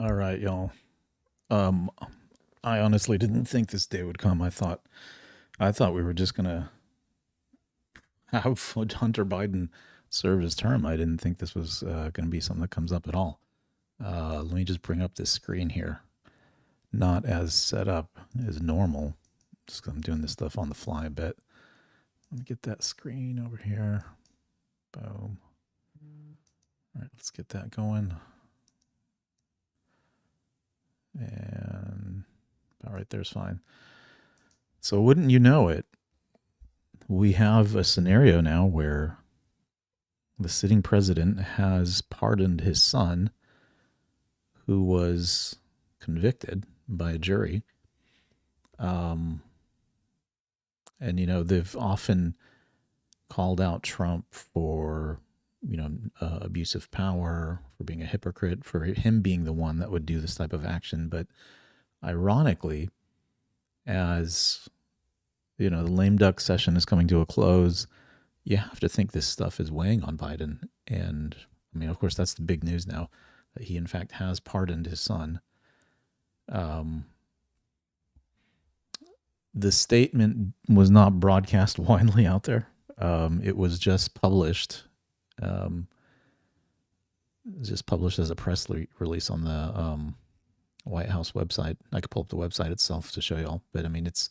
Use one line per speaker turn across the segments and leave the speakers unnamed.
All right, y'all. Um, I honestly didn't think this day would come. I thought we were just gonna have Hunter Biden serve his term. I didn't think this was gonna be something that comes up at all. Let me just bring up this screen here. Not as set up as normal. Just 'cause I'm doing this stuff on the fly a bit. Let me get that screen over here. Boom. All right, let's get that going. And about right there's fine. So wouldn't you know it, we have a scenario now where the sitting president has pardoned his son, who was convicted by a jury. And, they've often called out Trump for, abuse of power, for being a hypocrite, for him being the one that would do this type of action. But ironically, as the lame duck session is coming to a close, you have to think this stuff is weighing on Biden. And I mean, of course, that's the big news now, that he in fact has pardoned his son. The statement was not broadcast widely out there. It was just published. Just published as a press release on the White House website. I could pull up the website itself to show y'all, but I mean, it's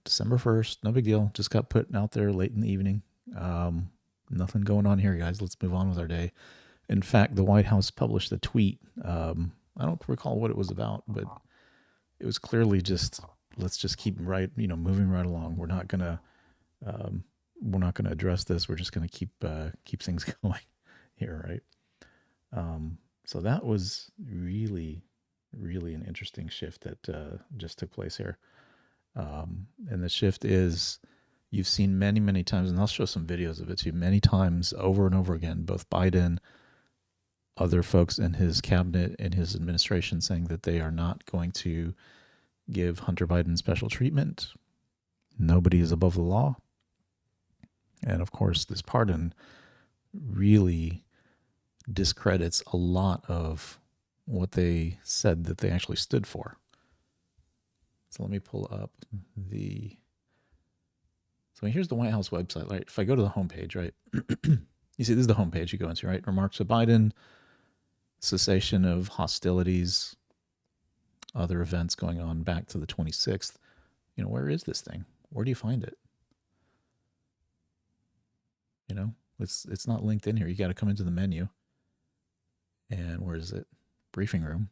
December 1st, no big deal. Just got put out there late in the evening. Nothing going on here, guys. Let's move on with our day. In fact, the White House published a tweet. I don't recall what it was about, but it was clearly just, let's just keep moving right along. We're not gonna address this. We're just gonna keep things going here, right? So that was really, really an interesting shift that just took place here. And the shift is, you've seen many, many times, and I'll show some videos of it too, many times over and over again, both Biden, other folks in his cabinet, in his administration, saying that they are not going to give Hunter Biden special treatment. Nobody is above the law. And of course, this pardon really discredits a lot of what they said that they actually stood for. So let me pull up so here's the White House website, right? If I go to the homepage, right, you see this is the homepage you go into, right? Remarks of Biden, cessation of hostilities, other events going on back to the 26th. Where is this thing? Where do you find it? It's not linked in here. You got to come into the menu. And where is it? Briefing room.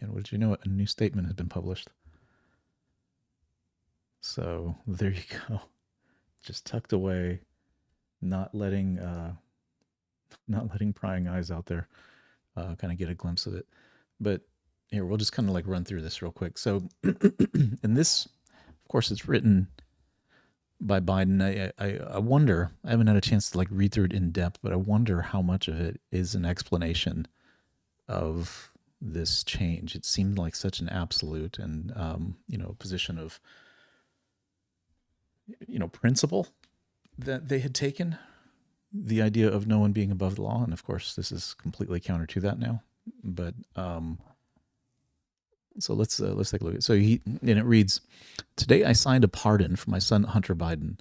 And what did you know? A new statement has been published. So there you go. Just tucked away, not letting prying eyes out there kind of get a glimpse of it. But here, we'll just kind of run through this real quick. So, and this, of course, it's written by Biden. I wonder, I haven't had a chance to read through it in depth, but I wonder how much of it is an explanation of this change. It seemed like such an absolute and, position of, principle that they had taken, the idea of no one being above the law. And of course, this is completely counter to that now. But so let's take a look. So it reads, "Today I signed a pardon for my son Hunter Biden.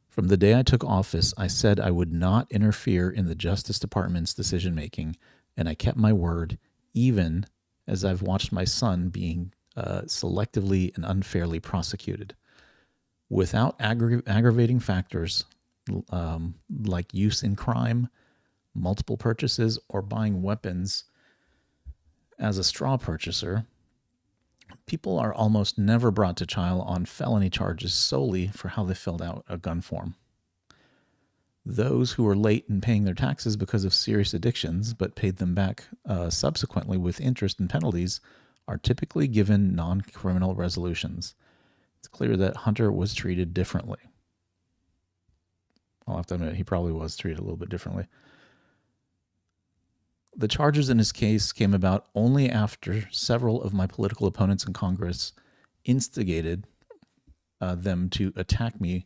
From the day I took office, I said I would not interfere in the Justice Department's decision making, and I kept my word, even as I've watched my son being selectively and unfairly prosecuted. Without aggravating factors like use in crime, multiple purchases, or buying weapons as a straw purchaser, people are almost never brought to trial on felony charges solely for how they filled out a gun form. Those who were late in paying their taxes because of serious addictions but paid them back subsequently with interest and penalties are typically given non-criminal resolutions. It's clear that Hunter was treated differently." I'll have to admit, he probably was treated a little bit differently. "The charges in his case came about only after several of my political opponents in Congress instigated them to attack me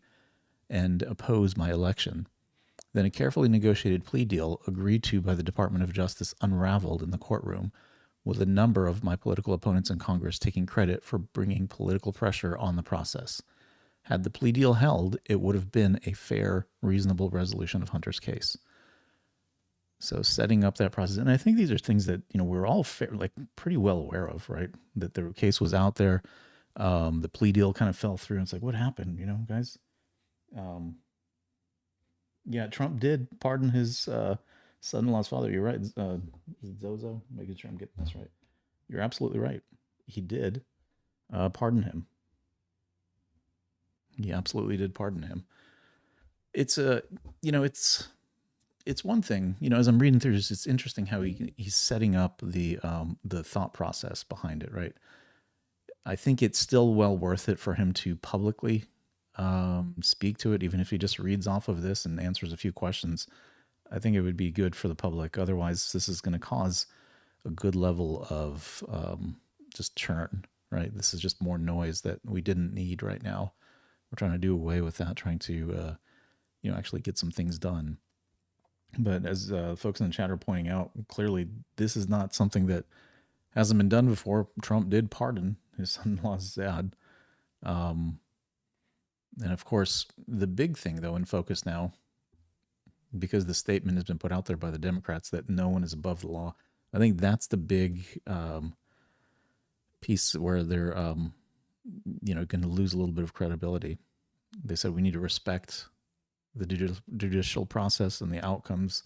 and oppose my election. Then a carefully negotiated plea deal agreed to by the Department of Justice unraveled in the courtroom, with a number of my political opponents in Congress taking credit for bringing political pressure on the process. Had the plea deal held, it would have been a fair, reasonable resolution of Hunter's case. So setting up that process, and I think these are things that we're all pretty well aware of, right? That the case was out there, the plea deal kind of fell through, and it's like, what happened, guys? Yeah, Trump did pardon his son-in-law's father. You're right, Zozo. Making sure I'm getting this right. You're absolutely right. He did pardon him. He absolutely did pardon him. It's it's one thing, as I'm reading through this, it's interesting how he's setting up the thought process behind it, right? I think it's still well worth it for him to publicly speak to it, even if he just reads off of this and answers a few questions. I think it would be good for the public. Otherwise, this is going to cause a good level of just churn, right? This is just more noise that we didn't need right now. We're trying to do away with that, trying to, actually get some things done. But as folks in the chat are pointing out, clearly this is not something that hasn't been done before. Trump did pardon his son-in-law's dad. And of course, the big thing, though, in focus now, because the statement has been put out there by the Democrats that no one is above the law, I think that's the big piece where they're, going to lose a little bit of credibility. They said we need to respect the judicial process and the outcomes.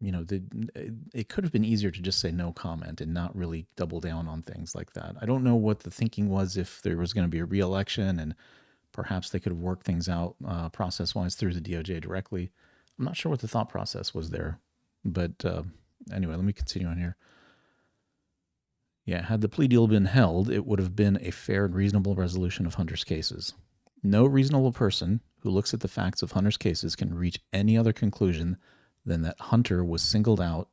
It could have been easier to just say no comment and not really double down on things like that. I don't know what the thinking was, if there was going to be a re-election, and perhaps they could have worked things out process-wise through the DOJ directly. I'm not sure what the thought process was there. But anyway, let me continue on here. Yeah, had the plea deal been held, it would have been a fair and reasonable resolution of Hunter's cases. No reasonable person who looks at the facts of Hunter's cases can reach any other conclusion than that Hunter was singled out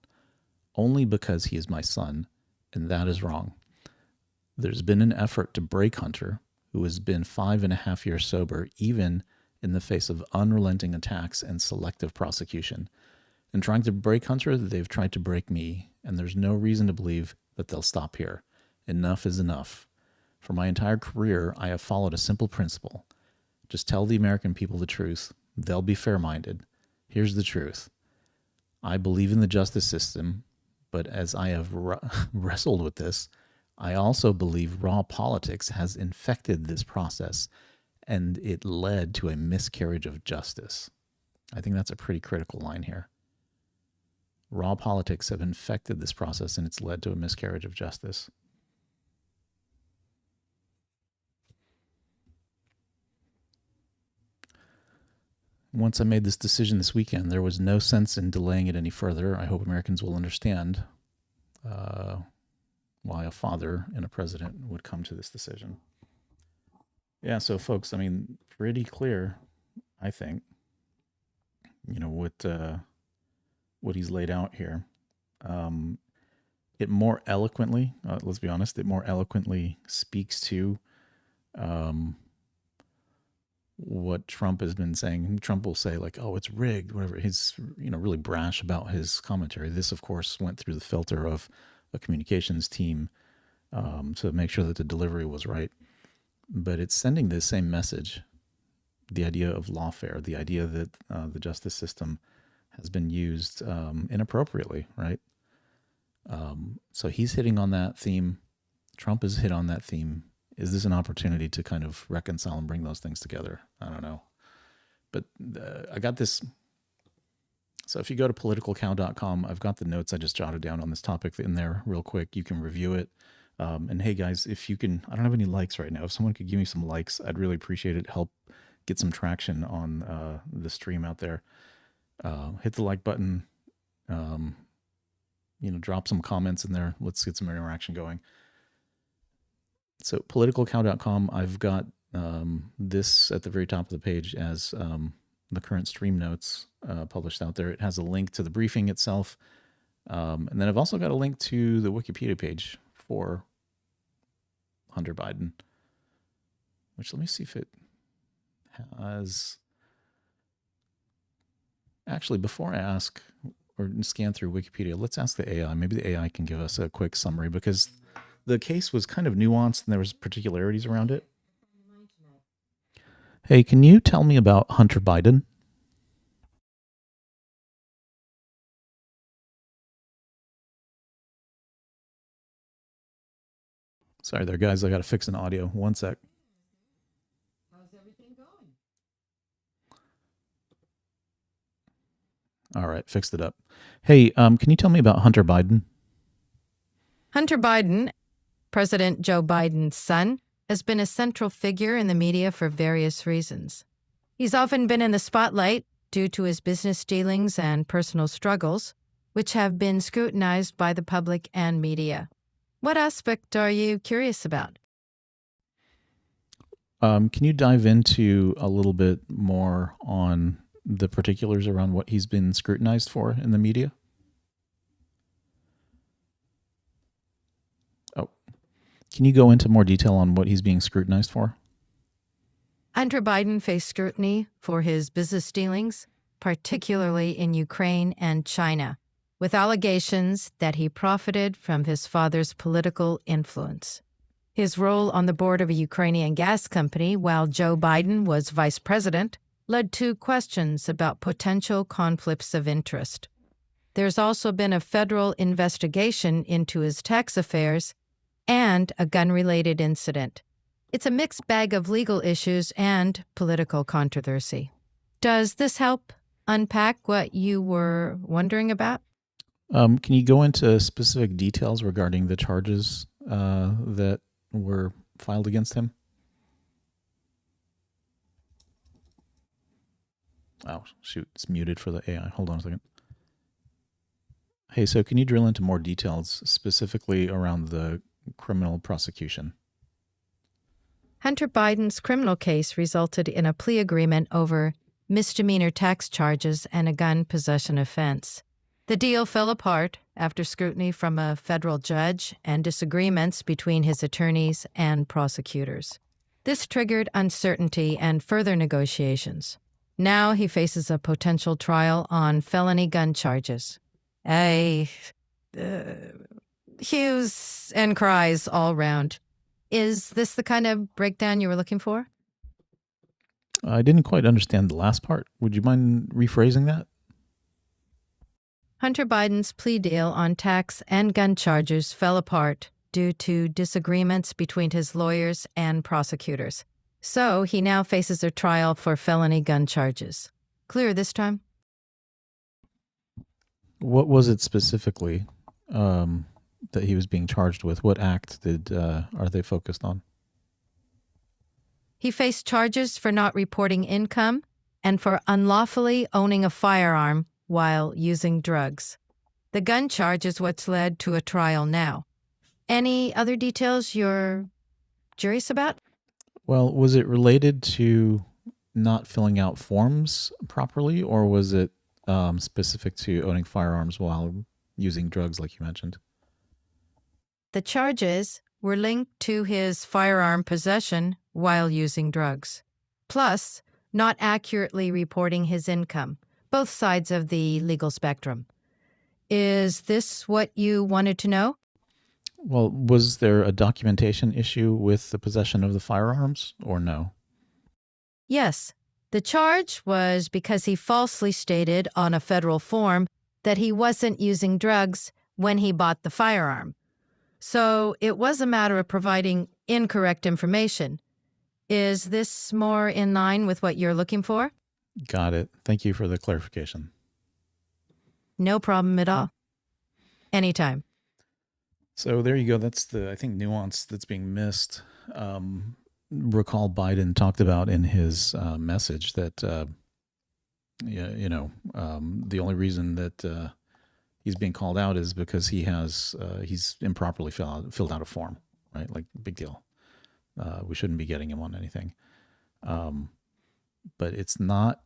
only because he is my son, and that is wrong. There's been an effort to break Hunter, who has been 5.5 years sober, even in the face of unrelenting attacks and selective prosecution. In trying to break Hunter, they've tried to break me, and there's no reason to believe that they'll stop here. Enough is enough. For my entire career, I have followed a simple principle. Just tell the American people the truth. They'll be fair-minded. Here's the truth. I believe in the justice system, but as I have wrestled with this, I also believe raw politics has infected this process, and it led to a miscarriage of justice. I think that's a pretty critical line here. Raw politics have infected this process, and it's led to a miscarriage of justice. Once I made this decision this weekend, there was no sense in delaying it any further. I hope Americans will understand why a father and a president would come to this decision. Yeah, so folks, I mean, pretty clear, I think, what he's laid out here. It more eloquently, let's be honest, it more eloquently speaks to what Trump has been saying. Trump will say like, oh, it's rigged, whatever. He's, really brash about his commentary. This, of course, went through the filter of a communications team to make sure that the delivery was right. But it's sending the same message, the idea of lawfare, the idea that the justice system has been used inappropriately, right? So he's hitting on that theme. Trump has hit on that theme. Is this an opportunity to kind of reconcile and bring those things together? I don't know. But I got this. So if you go to PoliticalCow.com, I've got the notes I just jotted down on this topic in there real quick. You can review it. And hey, guys, if you can, I don't have any likes right now. If someone could give me some likes, I'd really appreciate it. Help get some traction on the stream out there. Hit the like button. Drop some comments in there. Let's get some interaction going. So PoliticalCow.com, I've got this at the very top of the page as the current stream notes published out there. It has a link to the briefing itself. And then I've also got a link to the Wikipedia page for Hunter Biden, which, let me see if it has... Actually, before I ask, or scan through Wikipedia. Let's ask the AI. Maybe the AI can give us a quick summary because the case was kind of nuanced and there was particularities around it. Hey, can you tell me about Hunter Biden? Sorry there, guys. I got to fix an audio. One sec.
How's everything going?
All right, fixed it up. Hey, can you tell me about Hunter Biden?
Hunter Biden, President Joe Biden's son, has been a central figure in the media for various reasons. He's often been in the spotlight due to his business dealings and personal struggles, which have been scrutinized by the public and media. What aspect are you curious about?
Can you dive into a little bit more on the particulars around what he's been scrutinized for in the media? Oh, can you go into more detail on what he's being scrutinized for?
Hunter Biden faced scrutiny for his business dealings, particularly in Ukraine and China, with allegations that he profited from his father's political influence. His role on the board of a Ukrainian gas company while Joe Biden was vice president led to questions about potential conflicts of interest. There's also been a federal investigation into his tax affairs and a gun-related incident. It's a mixed bag of legal issues and political controversy. Does this help unpack what you were wondering about?
Can you go into specific details regarding the charges that were filed against him? Oh, shoot, it's muted for the AI. Hold on a second. Hey, so can you drill into more details, specifically around the criminal prosecution?
Hunter Biden's criminal case resulted in a plea agreement over misdemeanor tax charges and a gun possession offense. The deal fell apart after scrutiny from a federal judge and disagreements between his attorneys and prosecutors. This triggered uncertainty and further negotiations. Now he faces a potential trial on felony gun charges. Hues and cries all round. Is this the kind of breakdown you were looking for?
I didn't quite understand the last part. Would you mind rephrasing that?
Hunter Biden's plea deal on tax and gun charges fell apart due to disagreements between his lawyers and prosecutors. So he now faces a trial for felony gun charges. Clear this time?
What was it specifically that he was being charged with? What act are they focused on?
He faced charges for not reporting income and for unlawfully owning a firearm while using drugs. The gun charge is what's led to a trial now. Any other details you're curious about?
Well, was it related to not filling out forms properly, or was it specific to owning firearms while using drugs, like you mentioned?
The charges were linked to his firearm possession while using drugs, plus not accurately reporting his income, both sides of the legal spectrum. Is this what you wanted to know?
Well, was there a documentation issue with the possession of the firearms, or no?
Yes. The charge was because he falsely stated on a federal form that he wasn't using drugs when he bought the firearm. So it was a matter of providing incorrect information. Is this more in line with what you're looking for?
Got it. Thank you for the clarification.
No problem at all. Anytime.
So there you go. That's the, I think, nuance that's being missed. Recall Biden talked about in his message that, the only reason that he's being called out is because he's improperly filled out a form, right? Like, big deal. We shouldn't be getting him on anything. But it's not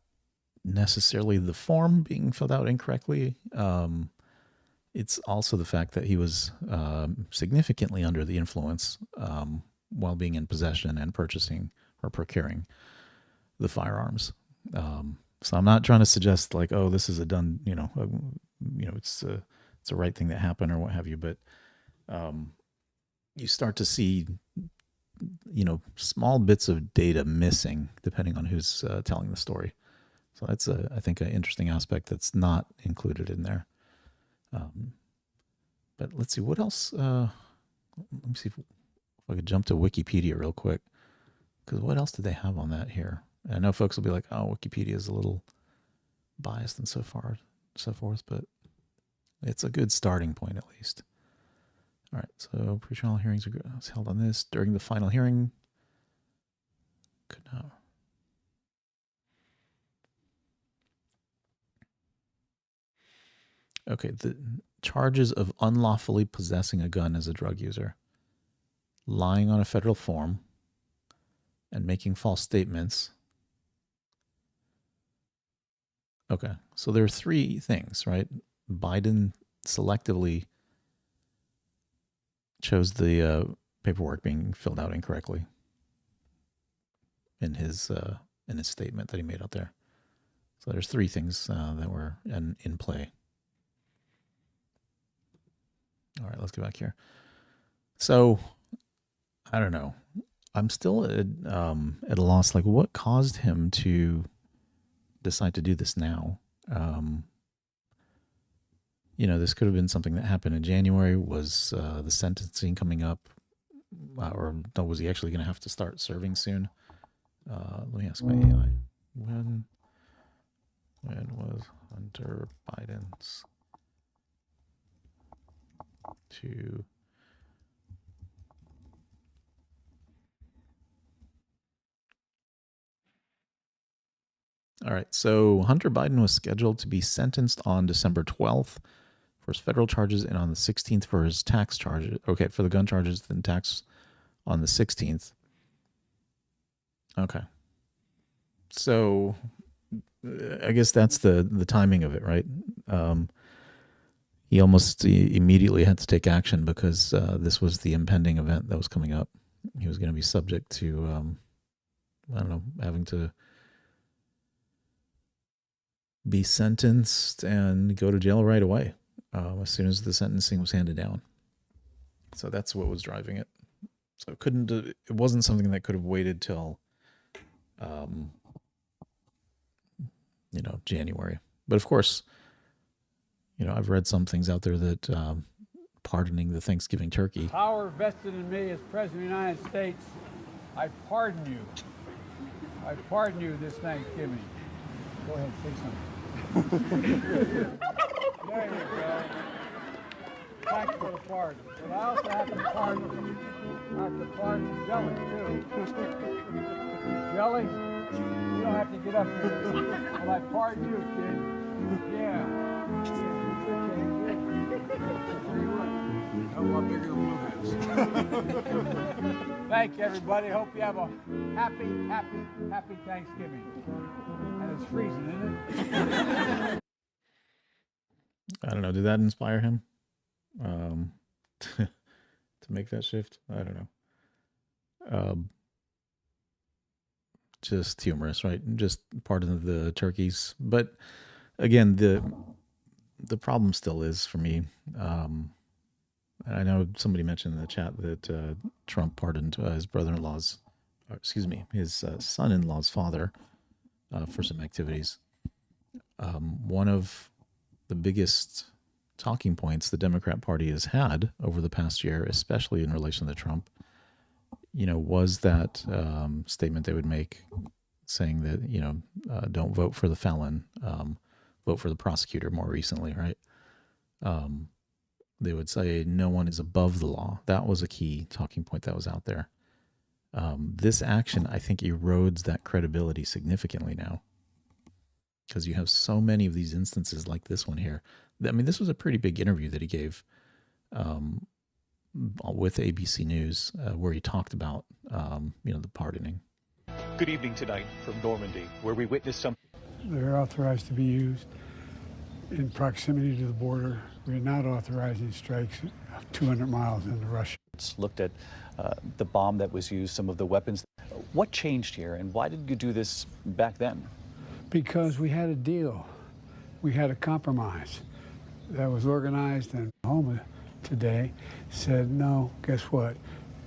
necessarily the form being filled out incorrectly. It's also the fact that he was significantly under the influence while being in possession and purchasing or procuring the firearms. So I'm not trying to suggest like, oh, this is a done, it's the right thing that happened or what have you. But you start to see, small bits of data missing depending on who's telling the story. So that's, I think, an interesting aspect that's not included in there. But let's see, what else? Let me see if I could jump to Wikipedia real quick. Because what else did they have on that here? And I know folks will be like, oh, Wikipedia is a little biased and so forth, but it's a good starting point at least. All right, so pre-trial hearings was held on this. During the final hearing, could not. Okay, the charges of unlawfully possessing a gun as a drug user, lying on a federal form, and making false statements. Okay, so there are three things, right? Biden selectively chose the paperwork being filled out incorrectly in his statement that he made out there. So there's three things that were in play. All right, let's get back here. So I don't know. I'm still at a loss. Like, what caused him to decide to do this now? This could have been something that happened in January. Was the sentencing coming up, or was he actually going to have to start serving soon? Let me ask my AI. When was Hunter Biden's to All right, so Hunter Biden was scheduled to be sentenced on December 12th for his federal charges and on the 16th for his tax charges. Okay, for the gun charges, then tax on the 16th. Okay. So I guess that's the timing of it, right? He almost immediately had to take action because this was the impending event that was coming up. He was going to be subject to, having to be sentenced and go to jail right away as soon as the sentencing was handed down. So that's what was driving it. So it wasn't something that could have waited till, January. But of course, I've read some things out there that pardoning the Thanksgiving turkey.
Power vested in me as President of the United States, I pardon you. I pardon you this Thanksgiving. Go ahead, say something. There you go. Thanks for the pardon. But I also have to pardon Jelly, too. Jelly, you don't have to get up here. Well, I pardon you, kid. Yeah. Thank you, everybody. Hope you have a happy Thanksgiving. And it's freezing, isn't it?
I don't know. Did that inspire him to make that shift? I don't know. Just humorous, right? Just part of the turkeys. But again, the problem still is for me. And I know somebody mentioned in the chat that Trump pardoned his his son-in-law's father for some activities. One of the biggest talking points the Democrat Party has had over the past year, especially in relation to Trump, was that statement they would make saying that, don't vote for the felon, vote for the prosecutor more recently, right? They would say no one is above the law. That was a key talking point that was out there. This action, I think, erodes that credibility significantly now because you have so many of these instances like this one here. I mean, this was a pretty big interview that he gave with ABC News where he talked about, the pardoning.
Good evening tonight from Normandy, where we witnessed some.
They're authorized to be used in proximity to the border. We're not authorizing strikes 200 miles into Russia.
Looked at the bomb that was used, some of the weapons. What changed here, and why did you do this back then?
Because we had a deal. We had a compromise. that was organized in Oklahoma today said, no, guess what?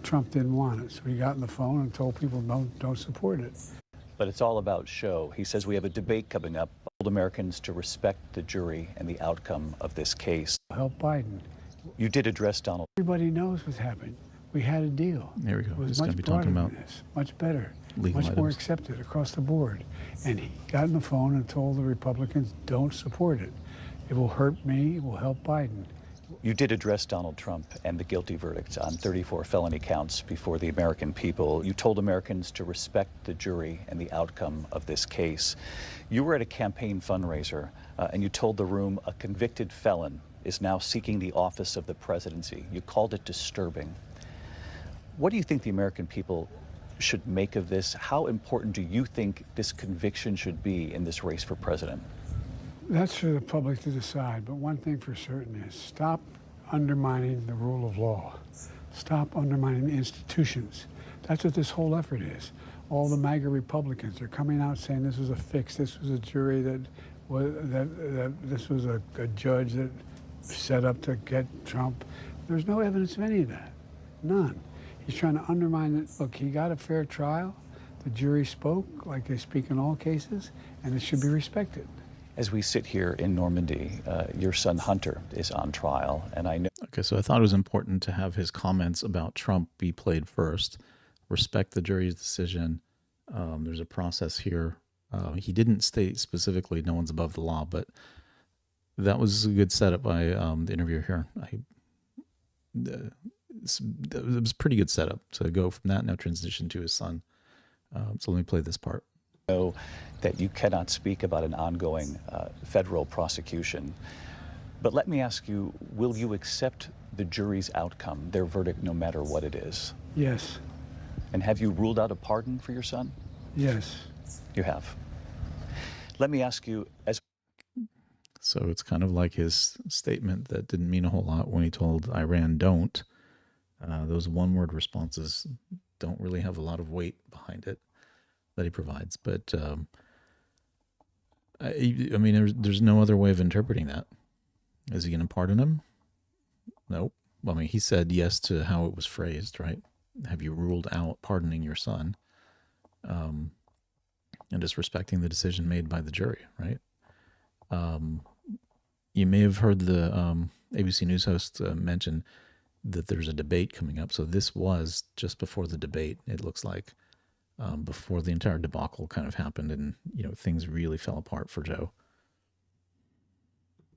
Trump didn't want it. So he got on the phone and told people don't support it.
But it's all about show. He says we have a debate coming up. Told Americans to respect the jury and the outcome of this case.
Help Biden.
You did address Donald.
Everybody knows what's happened. We had a deal.
There we go.
It was
Just
much
going to be
broader
talking
than
about
this, much better,
legal
much more
items.
accepted across the board. And he got on the phone and told the Republicans, don't support it. It will hurt me, it will help Biden.
You did address Donald Trump and the guilty verdict on 34 felony counts before the American people. You told Americans to respect the jury and the outcome of this case. You were at a campaign fundraiser and you told the room a convicted felon is now seeking the office of the presidency. You called it disturbing. What do you think the American people should make of this? How important do you think this conviction should be in this race for president?
That's for the public to decide, but one thing for certain is stop undermining the rule of law. Stop undermining the institutions. That's what this whole effort is. All the MAGA Republicans are coming out saying this was a fix, this was a jury that this was a judge that set up to get Trump. There's no evidence of any of that, none. He's trying to undermine it. Look, he got a fair trial. The jury spoke like they speak in all cases, and it should be respected.
As we sit here in Normandy, your son Hunter is on trial, and I know.
Okay, so I thought it was important to have his comments about Trump be played first. Respect the jury's decision. There's a process here. He didn't state specifically no one's above the law, but that was a good setup by the interviewer here. It was a pretty good setup to go from that, now transition to his son. So let me play this part.
Know that you cannot speak about an ongoing federal prosecution, but let me ask you, will you accept the jury's outcome, their verdict, no matter what it is?
Yes.
And have you ruled out a pardon for your son?
Yes.
You have. Let me ask you, as
so it's kind of like his statement that didn't mean a whole lot when he told Iran don't. Those one-word responses don't really have a lot of weight behind it that he provides. But I mean, there's no other way of interpreting that. Is he going to pardon him? Nope. Well, I mean, he said yes to how it was phrased, right? Have you ruled out pardoning your son? And just respecting the decision made by the jury, right? You may have heard the ABC News host mention that there's a debate coming up. So this was just before the debate, it looks like. Before the entire debacle kind of happened and, things really fell apart for Joe.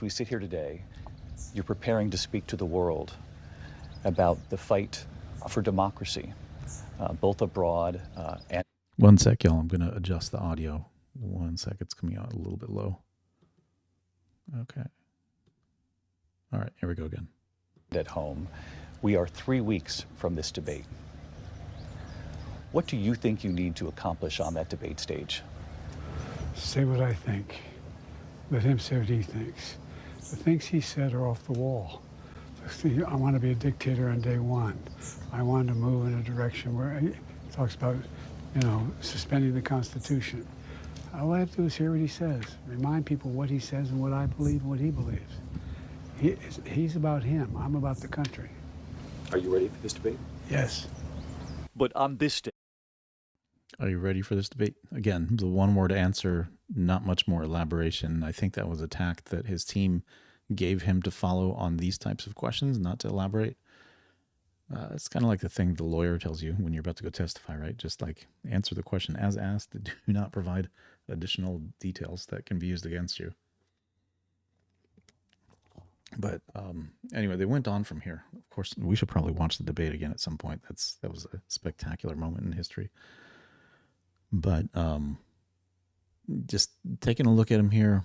we sit here today, you're preparing to speak to the world about the fight for democracy, both abroad and...
One sec, y'all. I'm going to adjust the audio. 1 sec. It's coming out a little bit low. Okay. All right. Here we go again.
At home. We are 3 weeks from this debate. What do you think you need to accomplish on that debate stage?
Say what I think. Let him say what he thinks. The things he said are off the wall. I want to be a dictator on day one. I want to move in a direction where he talks about, suspending the Constitution. All I have to do is hear what he says, remind people what he says and what I believe, what he believes. He's about him. I'm about the country.
Are you ready for this debate?
Yes.
But on this day...
Are you ready for this debate? Again, the one-word answer, not much more elaboration. I think that was a tack that his team gave him to follow on these types of questions, not to elaborate. It's kind of like the thing the lawyer tells you when you're about to go testify, right? Just like answer the question as asked. Do not provide additional details that can be used against you. But anyway, they went on from here. Of course, we should probably watch the debate again at some point. That was a spectacular moment in history. But just taking a look at him here,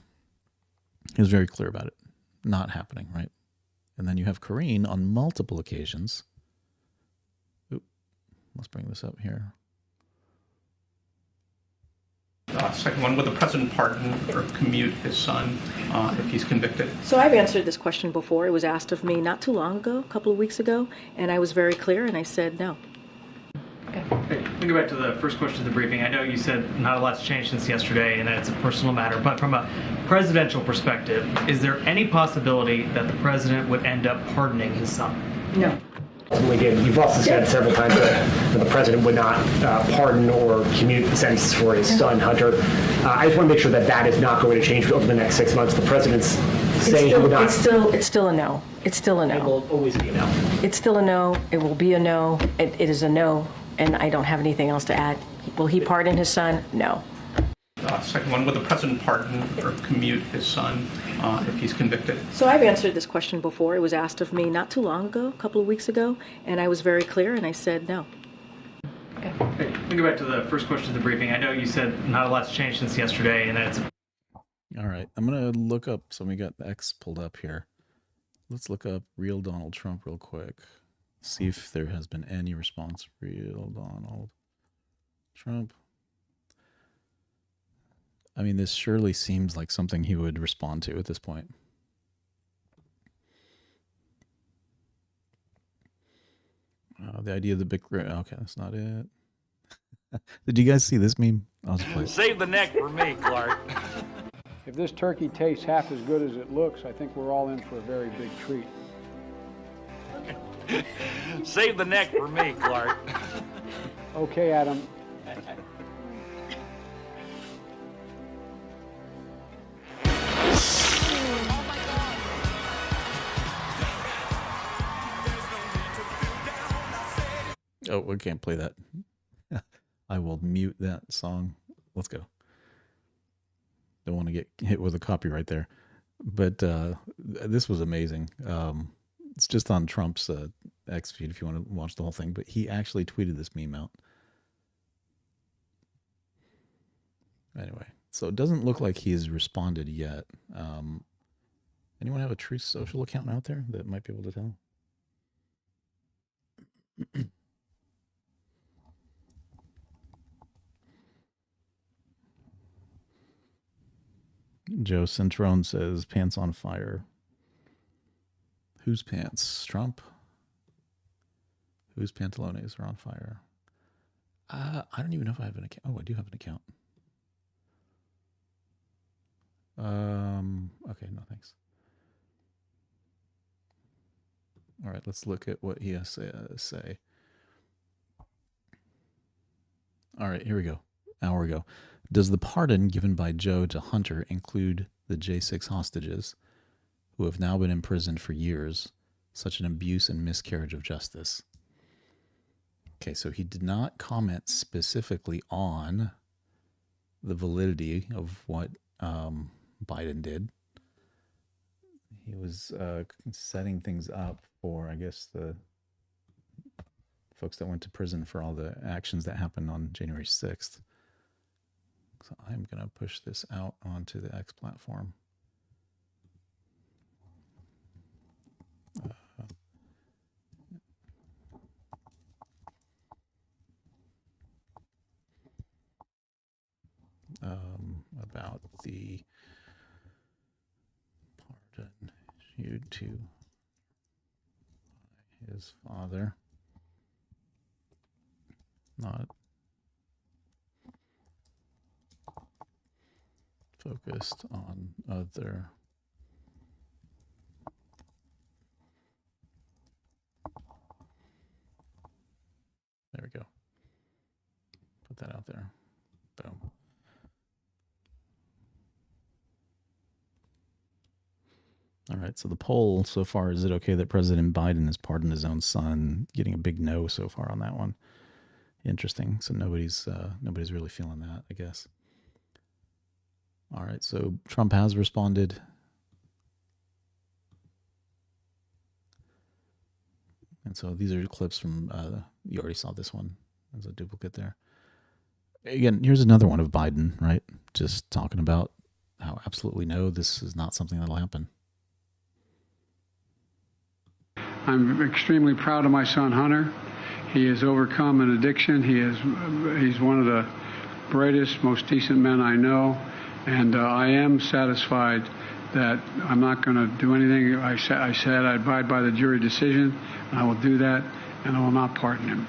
he was very clear about it. Not happening, right? And then you have Karine on multiple occasions. Let's bring this up here.
Second one, would the president pardon or commute his son if he's convicted?
So I've answered this question before. It was asked of me not too long ago, a couple of weeks ago, and I was very clear, and I said no.
Okay.
me go back to the first question of the briefing. I know you said not a lot's changed since yesterday and that it's a personal matter, but from a presidential perspective, is there any possibility that the president would end up pardoning his son?
No.
You've also said several times that the president would not pardon or commute the sentences for his son, Hunter. I just want to make sure that that is not going to change over the next 6 months. The president's saying he would not.
It's still a no. It's still a no.
It will always be a no.
It's still a no. It will be a no. It is a no, and I don't have anything else to add. Will he pardon his son? No.
Second one, would the president pardon or commute his son if he's convicted?
So I've answered this question before. It was asked of me not too long ago, a couple of weeks ago, and I was very clear, and I said no.
Okay. Let me go back to the first question of the briefing. I know you said not a lot's changed since yesterday and that it's
All right, I'm going to look up, so we got X pulled up here. Let's look up real Donald Trump real quick. See if there has been any response. Real Donald Trump. I mean, this surely seems like something he would respond to at this point. The idea of the big... Okay, that's not it. Did you guys see this meme? I'll just play it.
Save the neck for me, Clark.
If this turkey tastes half as good as it looks, I think we're all in for a very big treat.
Save the neck for me, Clark.
Okay, Adam.
Oh, we can't play that. I will mute that song. Let's go. Don't want to get hit with a copyright there. But this was amazing. It's just on Trump's X feed if you want to watch the whole thing. But he actually tweeted this meme out. Anyway, so it doesn't look like he has responded yet. Anyone have a Truth Social account out there that might be able to tell? Joe Centrone says, pants on fire. Whose pants? Trump? Whose pantalones are on fire? I don't even know if I have an account. Oh, I do have an account. Okay, no thanks. All right, let's look at what he has to say. All right, here we go. Hour ago. Does the pardon given by Joe to Hunter include the J6 hostages who have now been imprisoned for years? Such an abuse and miscarriage of justice. Okay, so he did not comment specifically on the validity of what Biden did. He was setting things up for, I guess, the folks that went to prison for all the actions that happened on January 6th. So I'm going to push this out onto the X platform. About the pardon issued to his father, not focused on other there we go. Put that out there. Boom. All right, so the poll so far, is it okay that President Biden has pardoned his own son? Getting a big no so far on that one. Interesting. So nobody's really feeling that, I guess. All right, so Trump has responded. And so these are clips from, you already saw this one. There's a duplicate there. Again, here's another one of Biden, right? Just talking about how absolutely no, this is not something that'll happen.
I'm extremely proud of my son, Hunter. He has overcome an addiction. He's one of the brightest, most decent men I know. And I am satisfied that I'm not going to do anything. I said I abide by the jury decision, and I will do that, and I will not pardon him.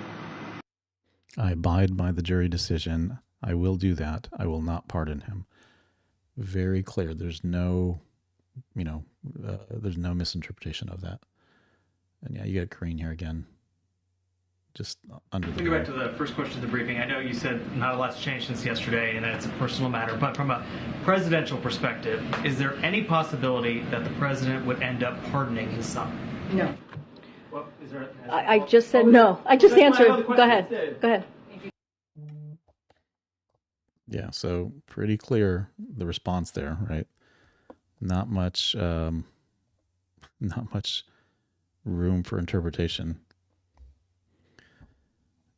I abide by the jury decision. I will do that. I will not pardon him. Very clear. There's no, there's no misinterpretation of that. And yeah, you got Karine here again. Just under the.
To go back to the first question of the briefing, I know you said not a lot's changed since yesterday and that it's a personal matter, but from a presidential perspective, is there any possibility that the president would end up pardoning his son?
No.
Well, is there,
I just said no. I just answered. Go ahead. Go ahead.
Yeah, so pretty clear the response there, right? Not much room for interpretation.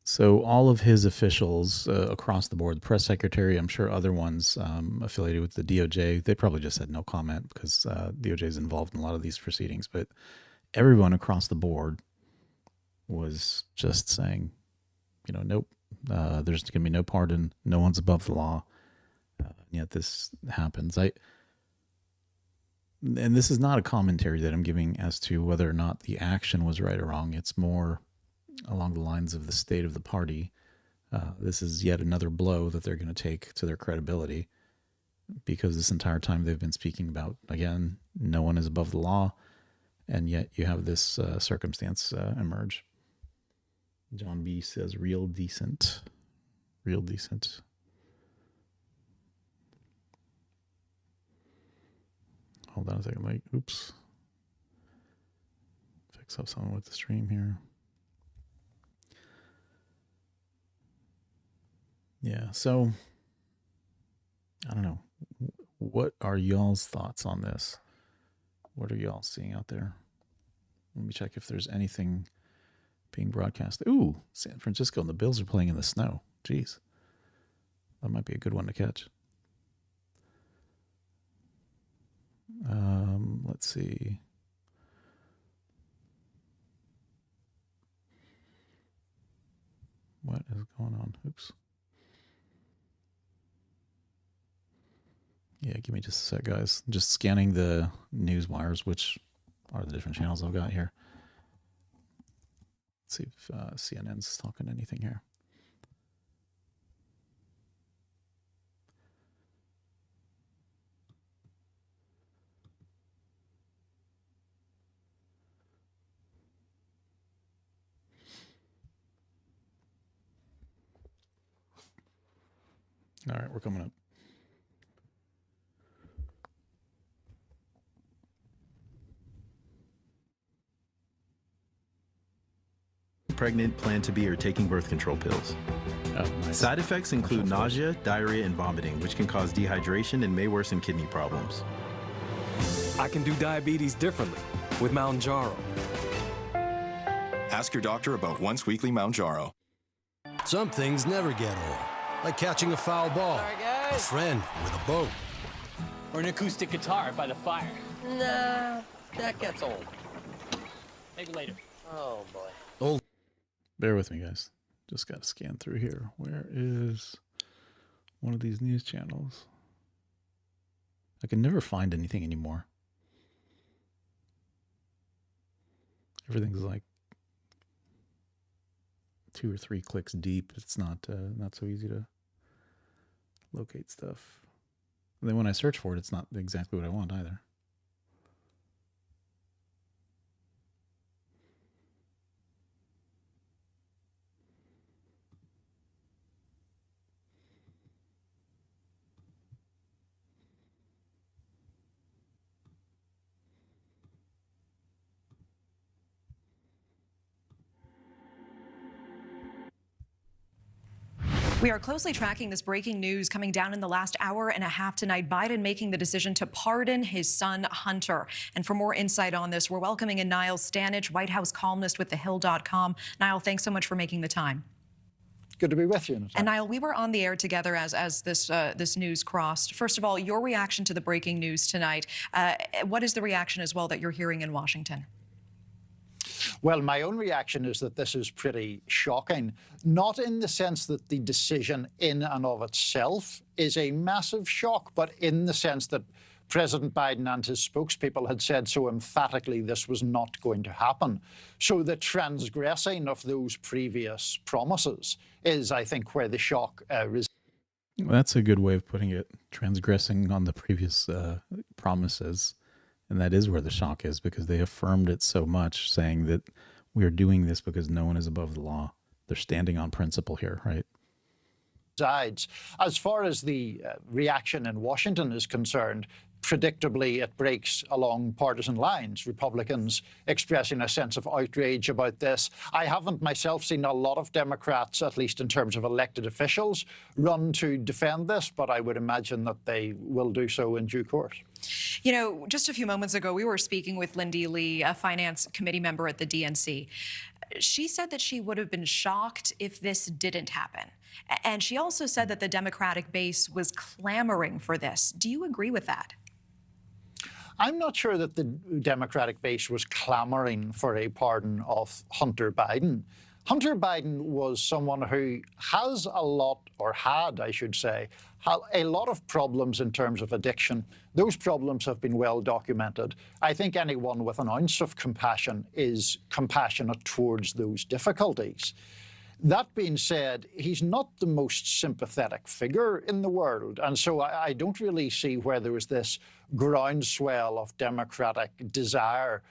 So all of his officials across the board, the press secretary, I'm sure other ones affiliated with the DOJ, they probably just said no comment because DOJ is involved in a lot of these proceedings. But everyone across the board was just saying, nope, there's going to be no pardon. No one's above the law. Yet this happens. And this is not a commentary that I'm giving as to whether or not the action was right or wrong. It's more along the lines of the state of the party. This is yet another blow that they're going to take to their credibility because this entire time they've been speaking about, again, no one is above the law, and yet you have this circumstance emerge. John B. says, real decent. Real decent. Hold on a second, Mike. Oops. Fix up something with the stream here. Yeah, so I don't know. What are y'all's thoughts on this? What are y'all seeing out there? Let me check if there's anything being broadcast. Ooh, San Francisco and the Bills are playing in the snow. Jeez. That might be a good one to catch. Let's see. What is going on? Oops. Yeah, give me just a sec, guys. Just scanning the news wires, which are the different channels I've got here. Let's see if CNN's talking anything here. All right, we're coming up.
Pregnant, plan to be, or taking birth control pills.
Oh, nice.
Side effects include nausea, diarrhea, and vomiting, which can cause dehydration and may worsen kidney problems.
I can do diabetes differently with Mounjaro.
Ask your doctor about once weekly Mounjaro.
Some things never get old, like catching a foul ball, a friend with a boat,
or an acoustic guitar by the fire.
Nah, that gets old.
Maybe later.
Oh, boy.
Old.
Bear with me, guys. Just got to scan through here. Where is one of these news channels? I can never find anything anymore. Everything's like 2 or 3 clicks deep. It's not so easy to locate stuff. And then when I search for it, it's not exactly what I want either.
We are closely tracking this breaking news coming down in the last hour and a half tonight. Biden making the decision to pardon his son, Hunter. And for more insight on this, we're welcoming in Niall Stanage, White House columnist with TheHill.com. Niall, thanks so much for making the time.
Good to be with you, Natasha.
And Niall, we were on the air together as this news crossed. First of all, your reaction to the breaking news tonight. What is the reaction as well that you're hearing in Washington?
Well, my own reaction is that this is pretty shocking, not in the sense that the decision in and of itself is a massive shock, but in the sense that President Biden and his spokespeople had said so emphatically this was not going to happen. So the transgressing of those previous promises is, I think, where the shock resides.
That's a good way of putting it. Transgressing on the previous promises. And that is where the shock is, because they affirmed it so much, saying that we are doing this because no one is above the law. They're standing on principle here, right?
As far as the reaction in Washington is concerned, predictably, it breaks along partisan lines. Republicans expressing a sense of outrage about this. I haven't myself seen a lot of Democrats, at least in terms of elected officials, run to defend this, but I would imagine that they will do so in due course.
You know, just a few moments ago, we were speaking with Lindy Lee, a finance committee member at the DNC. She said that she would have been shocked if this didn't happen. And she also said that the Democratic base was clamoring for this. Do you agree with that?
I'm not sure that the Democratic base was clamoring for a pardon of Hunter Biden. Hunter Biden was someone who has a lot, or had, I should say, a lot of problems in terms of addiction. Those problems have been well documented. I think anyone with an ounce of compassion is compassionate towards those difficulties. That being said, he's not the most sympathetic figure in the world. And so I don't really see where there was this groundswell of Democratic desire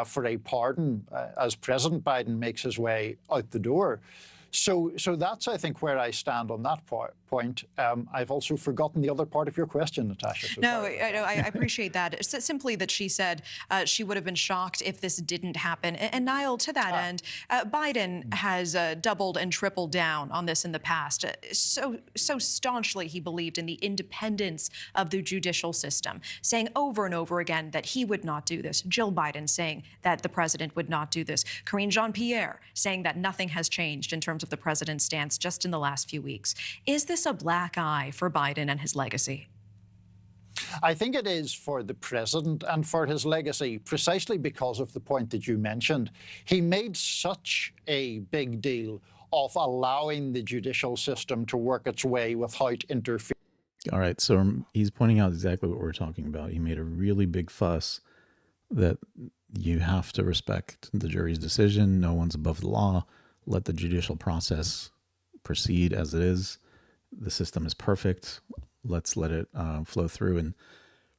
for a pardon as President Biden makes his way out the door. So that's, I think, where I stand on that point. I've also forgotten the other part of your question, Natasha. So
no, I appreciate that. It's simply that she said she would have been shocked if this didn't happen. And Niall, to that end, Biden has doubled and tripled down on this in the past. So staunchly he believed in the independence of the judicial system, saying over and over again that he would not do this. Jill Biden saying that the president would not do this. Karine Jean-Pierre saying that nothing has changed in terms of the president's stance just in the last few weeks. Is this a black eye for Biden and his legacy?
I think it is for the president and for his legacy, precisely because of the point that you mentioned. He made such a big deal of allowing the judicial system to work its way without interference.
All right, so he's pointing out exactly what we're talking about. He made a really big fuss that you have to respect the jury's decision. No one's above the law. Let the judicial process proceed as it is. The system is perfect. Let's let it flow through. And